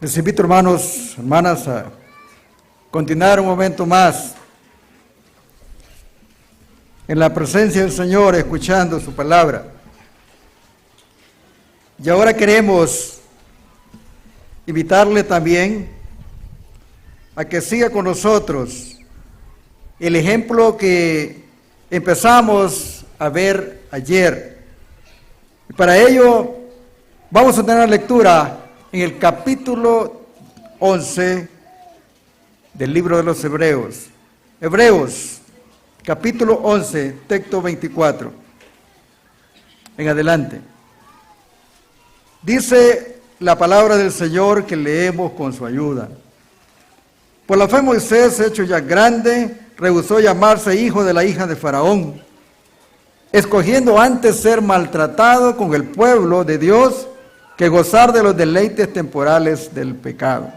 Les invito, hermanos, hermanas, a continuar un momento más en la presencia del Señor, escuchando su palabra. Y ahora queremos invitarle también a que siga con nosotros el ejemplo que empezamos a ver ayer. Y para ello vamos a tener lectura en el capítulo 11 del libro de los Hebreos. Hebreos, capítulo 11, texto 24. En adelante. Dice la palabra del Señor que leemos con su ayuda. Por la fe Moisés, hecho ya grande, rehusó llamarse hijo de la hija de Faraón, escogiendo antes ser maltratado con el pueblo de Dios que gozar de los deleites temporales del pecado,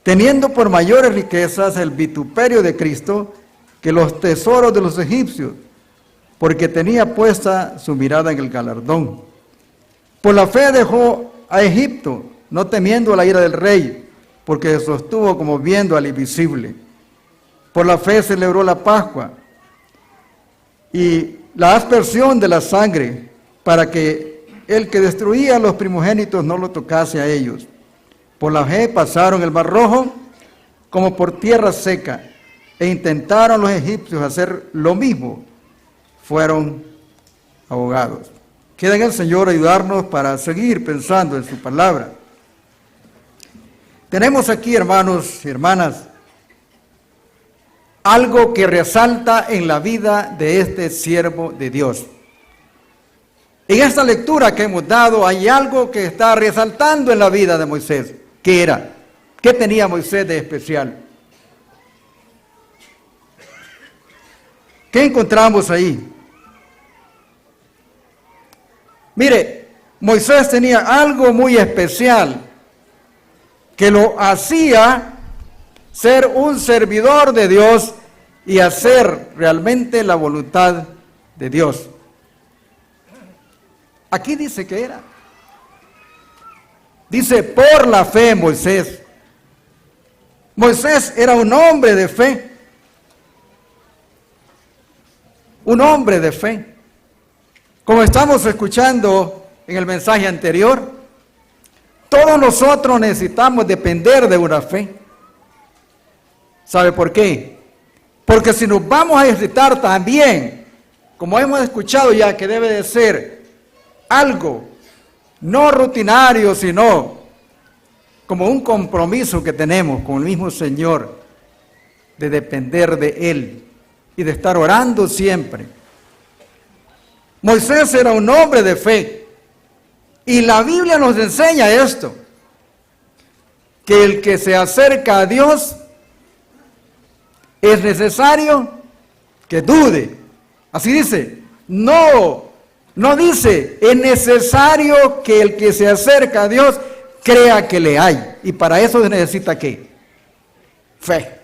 teniendo por mayores riquezas el vituperio de Cristo que los tesoros de los egipcios, porque tenía puesta su mirada en el galardón. Por la fe dejó a Egipto, no temiendo la ira del rey, porque se sostuvo como viendo al invisible. Por la fe celebró la Pascua y la aspersión de la sangre, para que el que destruía a los primogénitos no lo tocase a ellos. Por la fe pasaron el Mar Rojo como por tierra seca, e intentaron los egipcios hacer lo mismo. Fueron ahogados. Queda en el Señor ayudarnos para seguir pensando en su palabra. Tenemos aquí, hermanos y hermanas, algo que resalta en la vida de este siervo de Dios. En esta lectura que hemos dado hay algo que está resaltando en la vida de Moisés. ¿Qué era? ¿Qué tenía Moisés de especial? ¿Qué encontramos ahí? Mire, Moisés tenía algo muy especial que lo hacía ser un servidor de Dios y hacer realmente la voluntad de Dios. Aquí dice que era. Dice, por la fe Moisés. Moisés era un hombre de fe. Un hombre de fe. Como estamos escuchando en el mensaje anterior, todos nosotros necesitamos depender de una fe. ¿Sabe por qué? Porque si nos vamos a ejercitar también, como hemos escuchado ya que debe de ser algo no rutinario, sino como un compromiso que tenemos con el mismo Señor de depender de Él y de estar orando siempre. Moisés era un hombre de fe y la Biblia nos enseña esto, que el que se acerca a Dios es necesario que dude. Así dice, no dice, es necesario que el que se acerca a Dios crea que le hay. Y para eso se necesita ¿qué? Fe.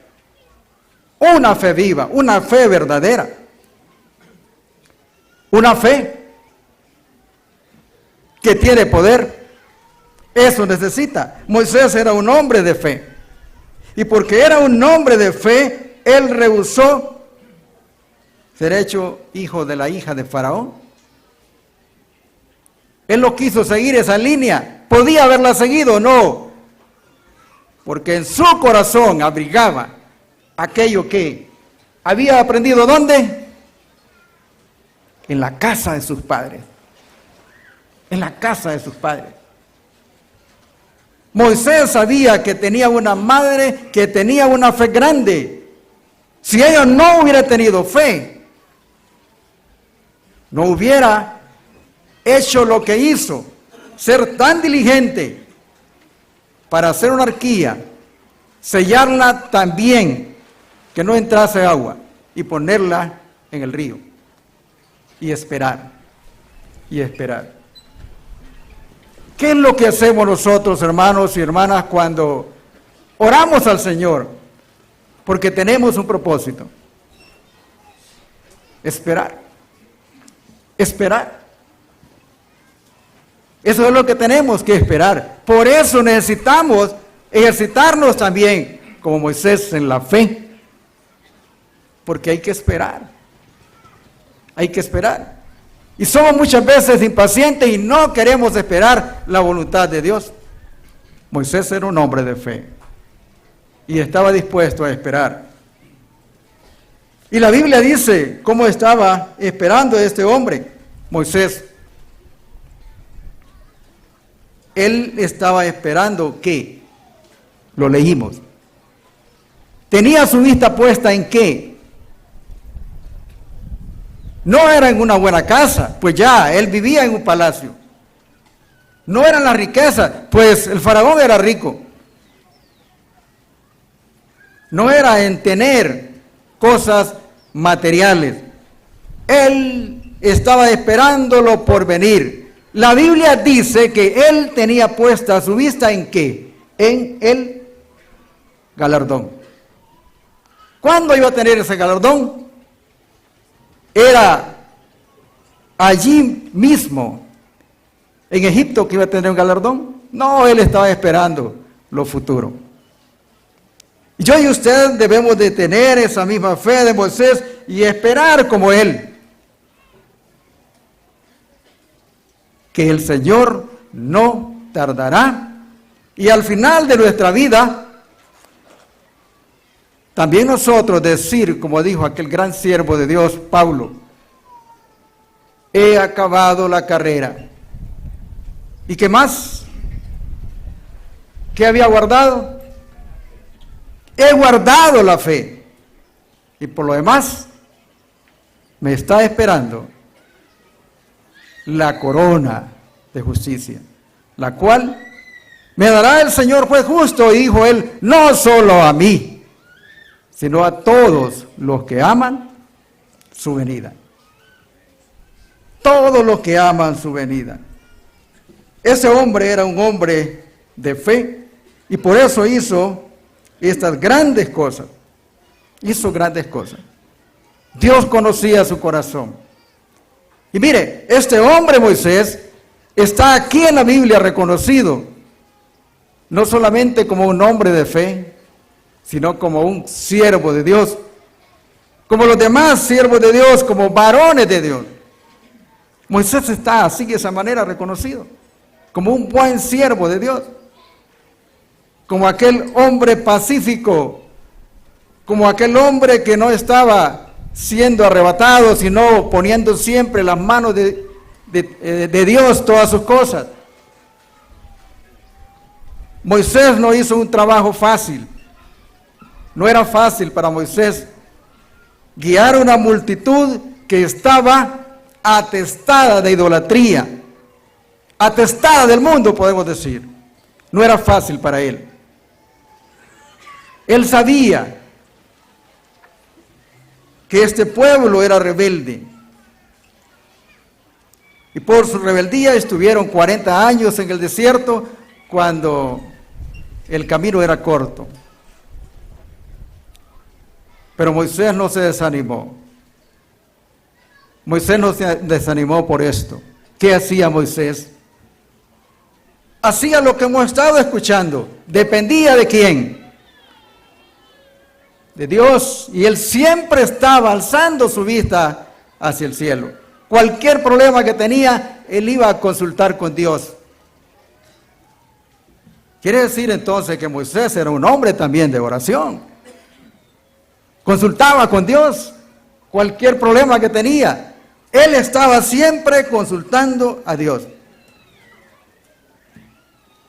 Una fe viva, una fe verdadera. Una fe que tiene poder. Eso necesita. Moisés era un hombre de fe. Y porque era un hombre de fe, él rehusó ser hecho hijo de la hija de Faraón. Él no quiso seguir esa línea. ¿Podía haberla seguido? No. Porque en su corazón abrigaba aquello que había aprendido. ¿Dónde? En la casa de sus padres. En la casa de sus padres. Moisés sabía que tenía una madre que tenía una fe grande. Si ella no hubiera tenido fe, no hubiera hecho lo que hizo, ser tan diligente para hacer una arquilla, sellarla tan bien que no entrase agua y ponerla en el río y esperar y esperar. ¿Qué es lo que hacemos nosotros, hermanos y hermanas, cuando oramos al Señor? Porque tenemos un propósito. Esperar. Esperar. Eso es lo que tenemos que esperar. Por eso necesitamos ejercitarnos también, como Moisés, en la fe. Porque hay que esperar. Hay que esperar. Y somos muchas veces impacientes y no queremos esperar la voluntad de Dios. Moisés era un hombre de fe y estaba dispuesto a esperar. Y la Biblia dice cómo estaba esperando este hombre, Moisés. Él estaba esperando ¿qué? Lo leímos. Tenía su vista puesta en ¿qué? No era en una buena casa, pues ya, él vivía en un palacio. No eran las riquezas, pues el faraón era rico. No era en tener cosas materiales. Él estaba esperándolo por venir. La Biblia dice que él tenía puesta su vista en ¿qué? En el galardón. ¿Cuándo iba a tener ese galardón? Era allí mismo, en Egipto, que iba a tener un galardón. No, él estaba esperando lo futuro. Yo y usted debemos de tener esa misma fe de Moisés y esperar como él. Que el Señor no tardará y al final de nuestra vida, también nosotros decir, como dijo aquel gran siervo de Dios, Pablo, he acabado la carrera. ¿Y qué más? ¿Qué había guardado? He guardado la fe. Y por lo demás, me está esperando la corona de justicia, la cual me dará el Señor juez justo, y dijo él, no solo a mí, sino a todos los que aman su venida. Todos los que aman su venida. Ese hombre era un hombre de fe y por eso hizo estas grandes cosas. Hizo grandes cosas. Dios conocía su corazón. Y mire, este hombre Moisés está aquí en la Biblia reconocido, no solamente como un hombre de fe, sino como un siervo de Dios, como los demás siervos de Dios, como varones de Dios. Moisés está así de esa manera reconocido, como un buen siervo de Dios, como aquel hombre pacífico, como aquel hombre que no estaba siendo arrebatado, sino poniendo siempre en las manos de Dios todas sus cosas. Moisés no hizo un trabajo fácil. No era fácil para Moisés guiar una multitud que estaba atestada de idolatría, atestada del mundo, podemos decir. No era fácil para él. Él sabía que este pueblo era rebelde. Y por su rebeldía estuvieron 40 años en el desierto cuando el camino era corto. Pero Moisés no se desanimó. Moisés no se desanimó por esto. ¿Qué hacía Moisés? Hacía lo que hemos estado escuchando. Dependía de quién. De Dios. Y él siempre estaba alzando su vista hacia el cielo. Cualquier problema que tenía, él iba a consultar con Dios. Quiere decir entonces que Moisés era un hombre también de oración. Consultaba con Dios cualquier problema que tenía. Él estaba siempre consultando a Dios.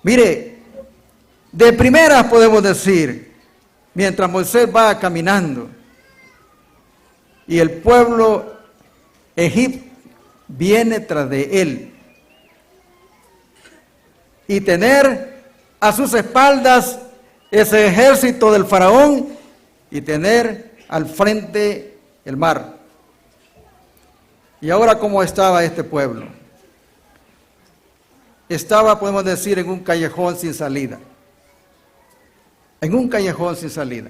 Mire, de primeras podemos decir, mientras Moisés va caminando y el pueblo egipcio viene tras de él, y tener a sus espaldas ese ejército del faraón y tener al frente el mar. Y ahora, ¿cómo estaba este pueblo? Estaba, podemos decir, en un callejón sin salida. En un callejón sin salida.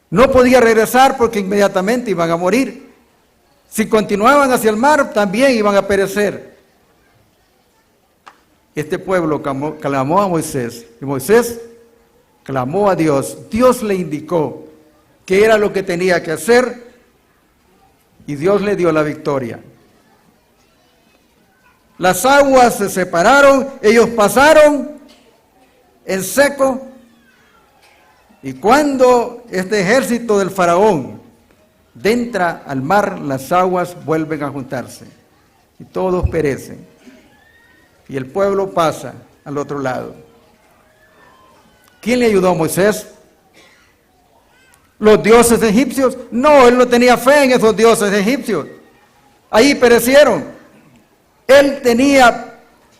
No podía regresar porque inmediatamente iban a morir. Si continuaban hacia el mar, también iban a perecer. Este pueblo clamó a Moisés, y Moisés clamó a Dios. Dios le indicó qué era lo que tenía que hacer, y Dios le dio la victoria. Las aguas se separaron, ellos pasaron en seco, y cuando este ejército del faraón entra al mar, las aguas vuelven a juntarse, y todos perecen, y el pueblo pasa al otro lado. ¿Quién le ayudó a Moisés? ¿Los dioses egipcios? No, él no tenía fe en esos dioses egipcios. Ahí perecieron. Él tenía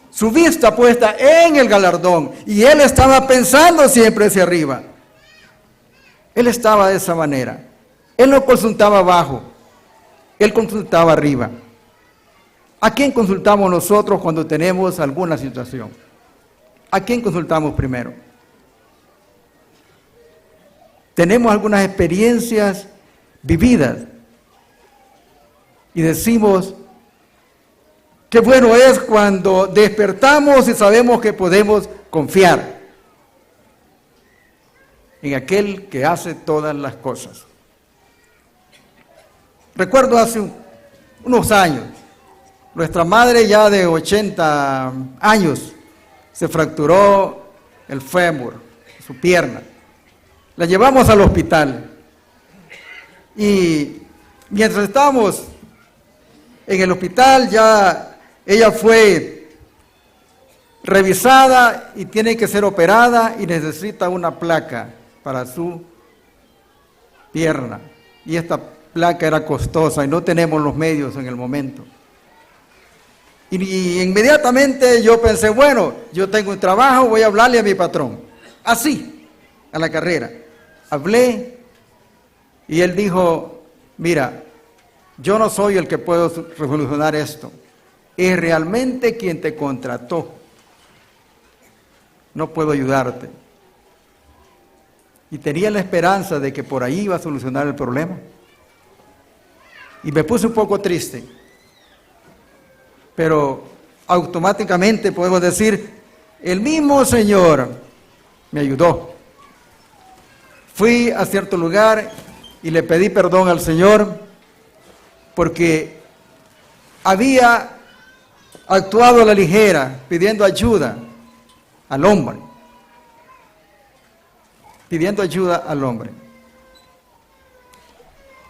su vista puesta en el galardón y él estaba pensando siempre hacia arriba. Él estaba de esa manera. Él no consultaba abajo, él consultaba arriba. ¿A quién consultamos nosotros cuando tenemos alguna situación? ¿A quién consultamos primero? Tenemos algunas experiencias vividas y decimos, qué bueno es cuando despertamos y sabemos que podemos confiar en aquel que hace todas las cosas. Recuerdo hace unos años, nuestra madre ya de 80 años se fracturó el fémur, su pierna. La llevamos al hospital y mientras estábamos en el hospital ya ella fue revisada y tiene que ser operada y necesita una placa para su pierna. Y esta placa era costosa y no tenemos los medios en el momento. Y inmediatamente yo pensé, bueno, yo tengo un trabajo, voy a hablarle a mi patrón. Así, a la carrera. Hablé y él dijo, mira, yo no soy el que puedo resolucionar esto. Es realmente quien te contrató. No puedo ayudarte. Y tenía la esperanza de que por ahí iba a solucionar el problema. Y me puse un poco triste. Pero automáticamente podemos decir, el mismo Señor me ayudó. Fui a cierto lugar y le pedí perdón al Señor porque había actuado a la ligera, pidiendo ayuda al hombre. Pidiendo ayuda al hombre.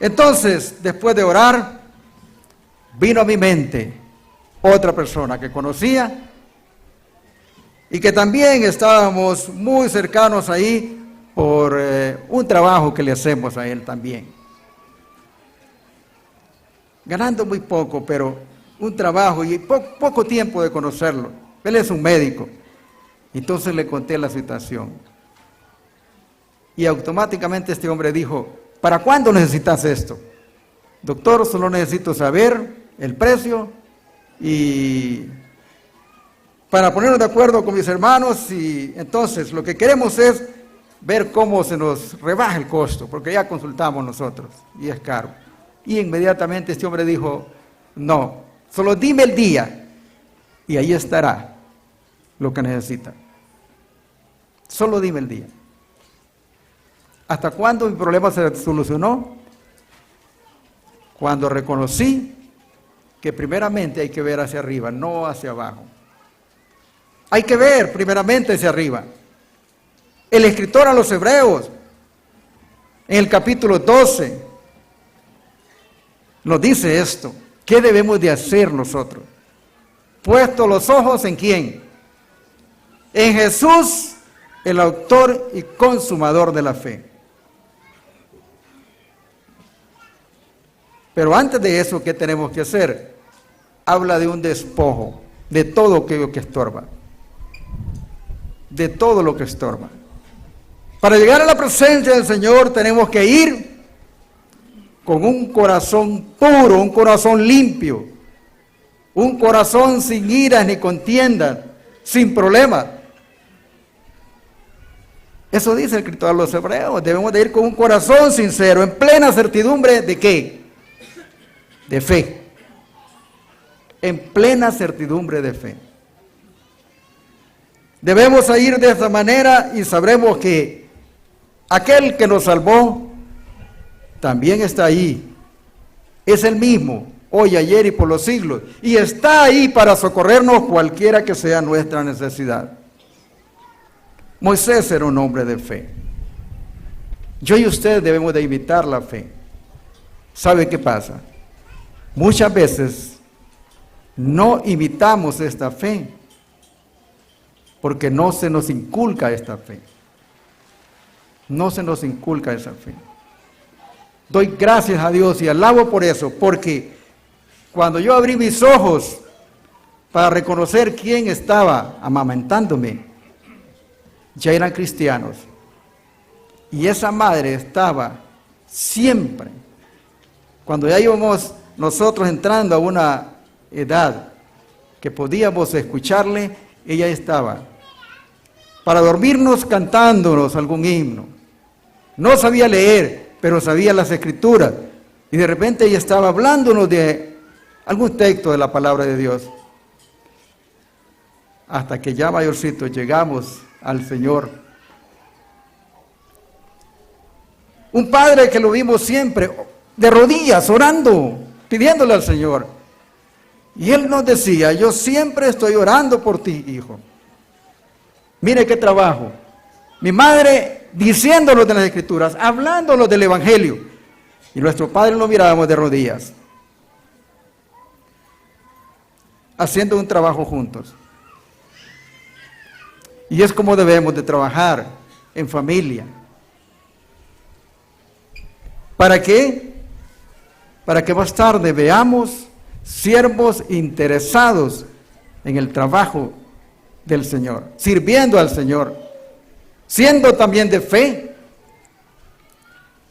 Entonces, después de orar, vino a mi mente otra persona que conocía y que también estábamos muy cercanos ahí por un trabajo que le hacemos a él también. Ganando muy poco, pero un trabajo y poco tiempo de conocerlo. Él es un médico. Entonces le conté la situación. Y automáticamente este hombre dijo, ¿para cuándo necesitas esto? Doctor, solo necesito saber el precio y para ponernos de acuerdo con mis hermanos, y entonces lo que queremos es ver cómo se nos rebaja el costo, porque ya consultamos nosotros y es caro. Y inmediatamente este hombre dijo, no, solo dime el día y ahí estará lo que necesita. Solo dime el día. ¿Hasta cuándo mi problema se solucionó? Cuando reconocí que primeramente hay que ver hacia arriba, no hacia abajo. Hay que ver primeramente hacia arriba. El escritor a los Hebreos, en el capítulo 12, nos dice esto. ¿Qué debemos de hacer nosotros? Puesto los ojos ¿en quién? En Jesús, el autor y consumador de la fe. Pero antes de eso, ¿qué tenemos que hacer? Habla de un despojo, de todo aquello que estorba. De todo lo que estorba. Para llegar a la presencia del Señor tenemos que ir con un corazón puro, un corazón limpio, un corazón sin iras ni contiendas, sin problemas. Eso dice el escritor a los Hebreos, debemos de ir con un corazón sincero, en plena certidumbre ¿de qué? de fe, en plena certidumbre de fe. Debemos ir de esa manera y sabremos que aquel que nos salvó también está ahí. Es el mismo, hoy, ayer y por los siglos. Y está ahí para socorrernos cualquiera que sea nuestra necesidad. Moisés era un hombre de fe. Yo y usted debemos de imitar la fe. ¿Sabe qué pasa? Muchas veces no imitamos esta fe porque no se nos inculca esta fe. No se nos inculca esa fe. Doy gracias a Dios y alabo por eso, porque cuando yo abrí mis ojos para reconocer quién estaba amamantándome, ya eran cristianos. Y esa madre estaba siempre, cuando ya íbamos nosotros entrando a una edad que podíamos escucharle, ella estaba para dormirnos cantándonos algún himno. No sabía leer, pero sabía las escrituras. Y de repente ella estaba hablándonos de algún texto de la palabra de Dios. Hasta que ya mayorcitos llegamos al Señor. Un padre que lo vimos siempre de rodillas, orando, pidiéndole al Señor. Y él nos decía, yo siempre estoy orando por ti, hijo. Mire qué trabajo. Mi madre diciéndolo de las Escrituras, hablándolo del Evangelio. Y nuestro padre lo mirábamos de rodillas, haciendo un trabajo juntos. Y es como debemos de trabajar en familia. ¿Para qué? Para que más tarde veamos siervos interesados en el trabajo del Señor, sirviendo al Señor, siendo también de fe,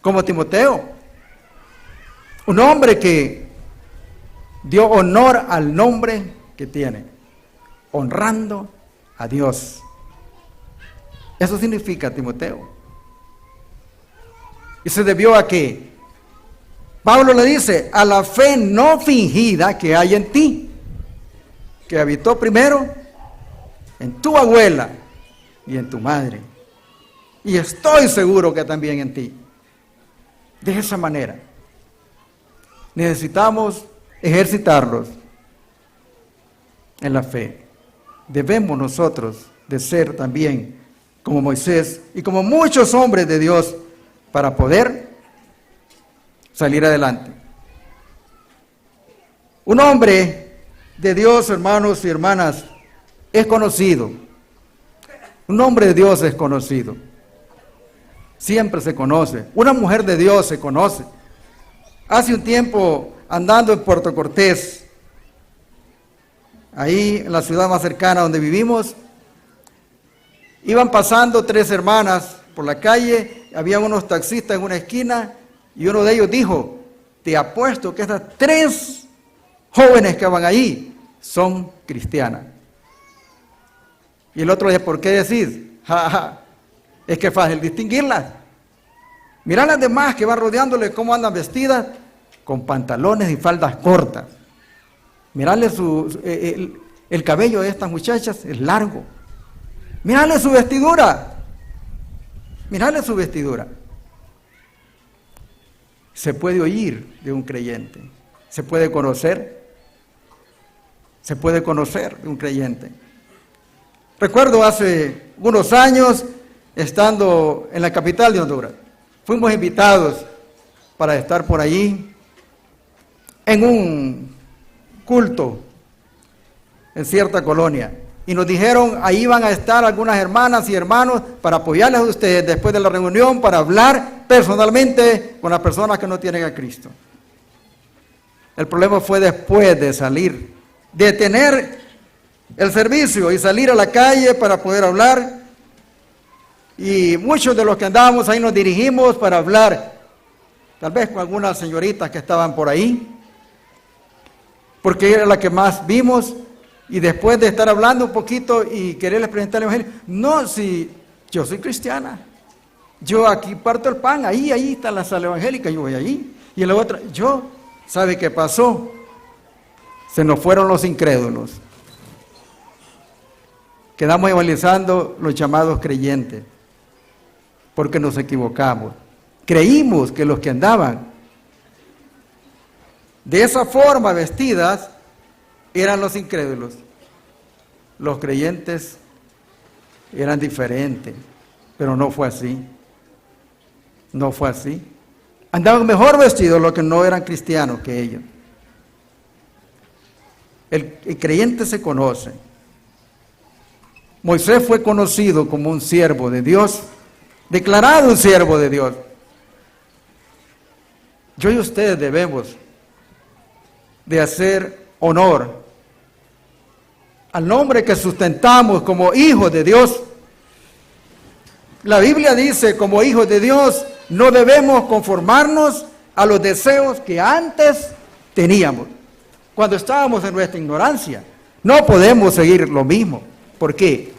como Timoteo, un hombre que dio honor al nombre que tiene, honrando a Dios. Eso significa Timoteo. Y se debió a que Pablo le dice, a la fe no fingida que hay en ti, que habitó primero en tu abuela y en tu madre. Y estoy seguro que también en ti. De esa manera, necesitamos ejercitarlos en la fe. Debemos nosotros de ser también como Moisés y como muchos hombres de Dios para poder salir adelante. Un hombre de Dios, hermanos y hermanas, es conocido. Un hombre de Dios es conocido. Siempre se conoce. Una mujer de Dios se conoce. Hace un tiempo, andando en Puerto Cortés, ahí en la ciudad más cercana donde vivimos, iban pasando 3 hermanas por la calle, había unos taxistas en una esquina, y uno de ellos dijo, te apuesto que estas 3 jóvenes que van ahí son cristianas. Y el otro dice, ¿por qué decís? Ja, ja, es que es fácil distinguirlas. Mirá las demás que van rodeándole cómo andan vestidas, con pantalones y faldas cortas. Mirale el cabello de estas muchachas es largo. Mirale su vestidura. Mirale su vestidura. Se puede oír de un creyente. Se puede conocer. Se puede conocer de un creyente. Recuerdo hace unos años, estando en la capital de Honduras, fuimos invitados para estar por allí en un culto en cierta colonia. Y nos dijeron, ahí van a estar algunas hermanas y hermanos para apoyarles a ustedes después de la reunión, para hablar personalmente con las personas que no tienen a Cristo. El problema fue después de salir, de tener el servicio y salir a la calle para poder hablar. Y muchos de los que andábamos ahí nos dirigimos para hablar, tal vez con algunas señoritas que estaban por ahí, porque era la que más vimos. Y después de estar hablando un poquito y quererles presentar el Evangelio, no, si yo soy cristiana, yo aquí parto el pan, ahí está la sala evangélica, yo voy allí. Y en la otra, yo ¿Sabe qué pasó? Se nos fueron los incrédulos. Quedamos evangelizando los llamados creyentes, porque nos equivocamos. Creímos que los que andaban de esa forma vestidas eran los incrédulos. Los creyentes eran diferentes, pero no fue así. No fue así. Andaban mejor vestidos los que no eran cristianos que ellos. El creyente se conoce. Moisés fue conocido como un siervo de Dios, declarado un siervo de Dios. Yo y ustedes debemos de hacer honor al nombre que sustentamos como hijos de Dios. La Biblia dice, como hijos de Dios, no debemos conformarnos a los deseos que antes teníamos, cuando estábamos en nuestra ignorancia. No podemos seguir lo mismo. ¿Por qué?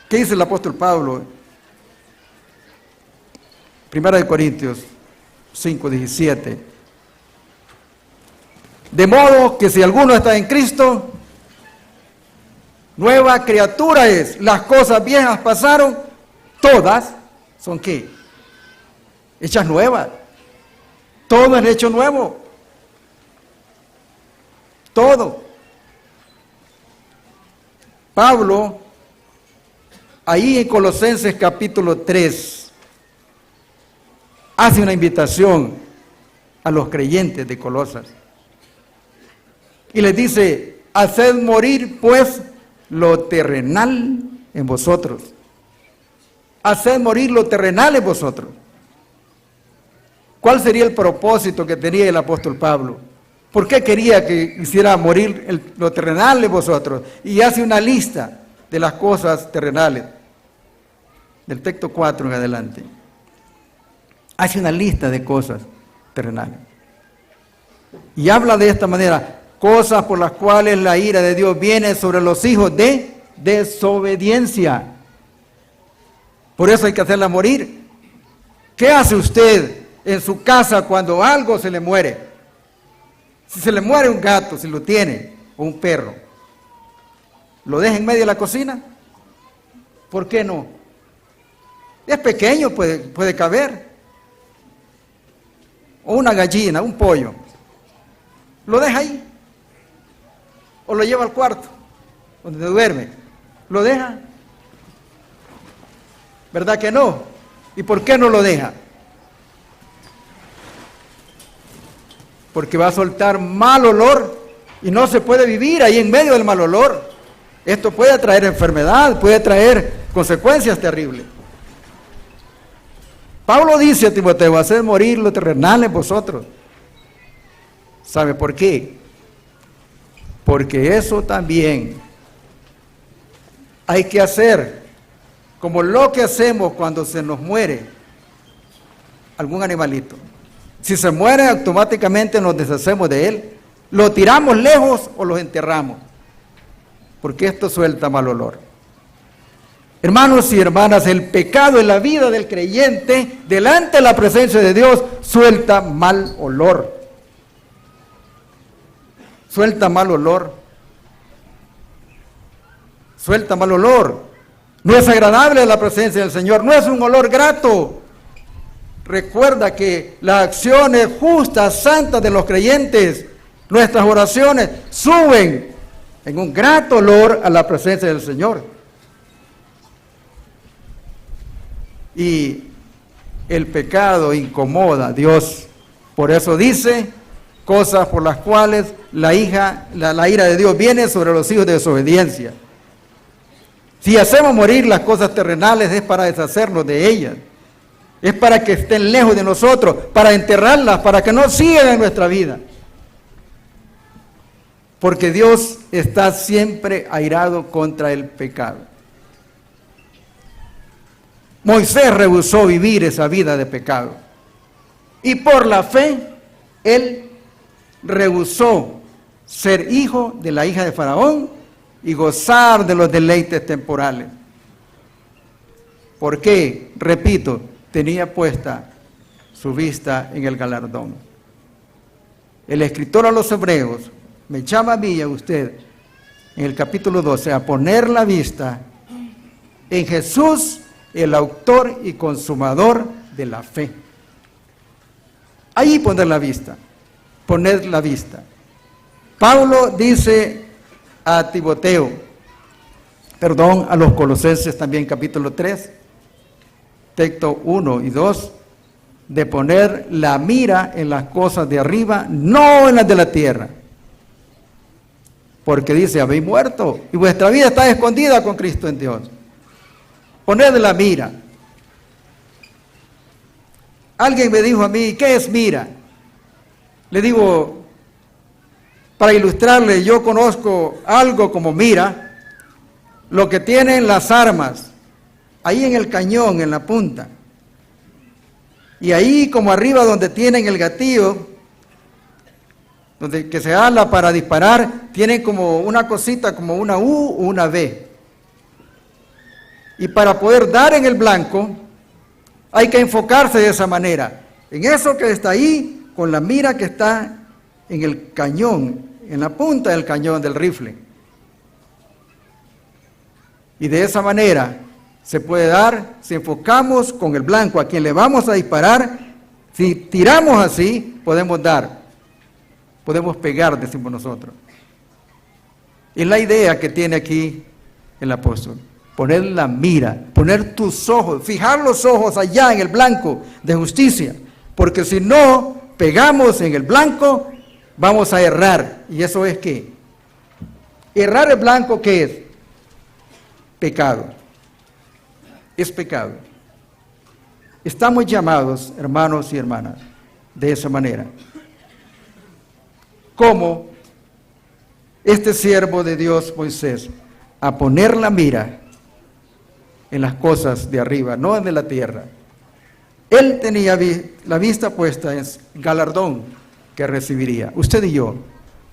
¿Qué dice el apóstol Pablo? 1 Corintios 5:17. De modo que si alguno está en Cristo, nueva criatura es. Las cosas viejas pasaron, todas son ¿qué? Hechas nuevas. Todo es hecho nuevo. Todo. Pablo, ahí en Colosenses capítulo 3, hace una invitación a los creyentes de Colosas. Y les dice, haced morir pues lo terrenal en vosotros. Haced morir lo terrenal en vosotros. ¿Cuál sería el propósito que tenía el apóstol Pablo? ¿Por qué quería que hiciera morir lo terrenal en vosotros? Y hace una lista de las cosas terrenales. Del texto 4 en adelante. Hace una lista de cosas terrenales. Y habla de esta manera, cosas por las cuales la ira de Dios viene sobre los hijos de desobediencia. Por eso hay que hacerla morir. ¿Qué hace usted en su casa cuando algo se le muere? Si se le muere un gato, si lo tiene, o un perro, ¿lo deja en medio de la cocina? ¿Por qué no? Es pequeño, puede caber. O una gallina, un pollo. ¿Lo deja ahí? ¿O lo lleva al cuarto, donde duerme? ¿Lo deja? ¿Verdad que no? ¿Y por qué no lo deja? Porque va a soltar mal olor y no se puede vivir ahí en medio del mal olor. Esto puede traer enfermedad, puede traer consecuencias terribles. Pablo dice a Timoteo, haced morir lo terrenal en vosotros. ¿Sabe por qué? Porque eso también hay que hacer, como lo que hacemos cuando se nos muere algún animalito. Si se muere, automáticamente nos deshacemos de él, lo tiramos lejos o lo enterramos, porque esto suelta mal olor. Hermanos y hermanas, el pecado en la vida del creyente, delante de la presencia de Dios, suelta mal olor. Suelta mal olor. Suelta mal olor. No es agradable la presencia del Señor, no es un olor grato. Recuerda que las acciones justas, santas de los creyentes, nuestras oraciones, suben en un grato olor a la presencia del Señor. Y el pecado incomoda a Dios. Por eso dice, cosas por las cuales la ira de Dios viene sobre los hijos de desobediencia. Si hacemos morir las cosas terrenales es para deshacernos de ellas. Es para que estén lejos de nosotros, para enterrarlas, para que no sigan en nuestra vida. Porque Dios está siempre airado contra el pecado. Moisés rehusó vivir esa vida de pecado. Y por la fe, él rehusó ser hijo de la hija de Faraón y gozar de los deleites temporales. ¿Por qué? Repito, tenía puesta su vista en el galardón. El escritor a los Hebreos me llama a mí y a usted en el capítulo 12 a poner la vista en Jesús, el autor y consumador de la fe. Ahí poner la vista, poner la vista. Pablo dice a a los Colosenses también capítulo 3, texto 1 y 2, de poner la mira en las cosas de arriba, no en las de la tierra. Porque dice, habéis muerto y vuestra vida está escondida con Cristo en Dios. Poned la mira. Alguien me dijo a mí, ¿qué es mira? Le digo, para ilustrarle, yo conozco algo como mira, lo que tienen las armas, ahí en el cañón, en la punta. Y ahí como arriba donde tienen el gatillo, donde que se ala para disparar, tienen como una cosita, como una U o una V. Y para poder dar en el blanco, hay que enfocarse de esa manera. En eso que está ahí, con la mira que está en el cañón, en la punta del cañón del rifle. Y de esa manera se puede dar, si enfocamos con el blanco a quien le vamos a disparar, si tiramos así, podemos dar, podemos pegar, decimos nosotros. Es la idea que tiene aquí el apóstol, poner la mira, poner tus ojos, fijar los ojos allá en el blanco de justicia, porque si no pegamos en el blanco, vamos a errar. ¿Y eso es qué? Errar el blanco, ¿qué es? Pecado. Es pecado. Estamos llamados, hermanos y hermanas, de esa manera. Como este siervo de Dios, Moisés, a poner la mira en las cosas de arriba, no en de la tierra. Él tenía la vista puesta en el galardón que recibiría. Usted y yo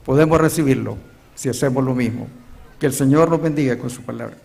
podemos recibirlo si hacemos lo mismo. Que el Señor nos bendiga con su palabra.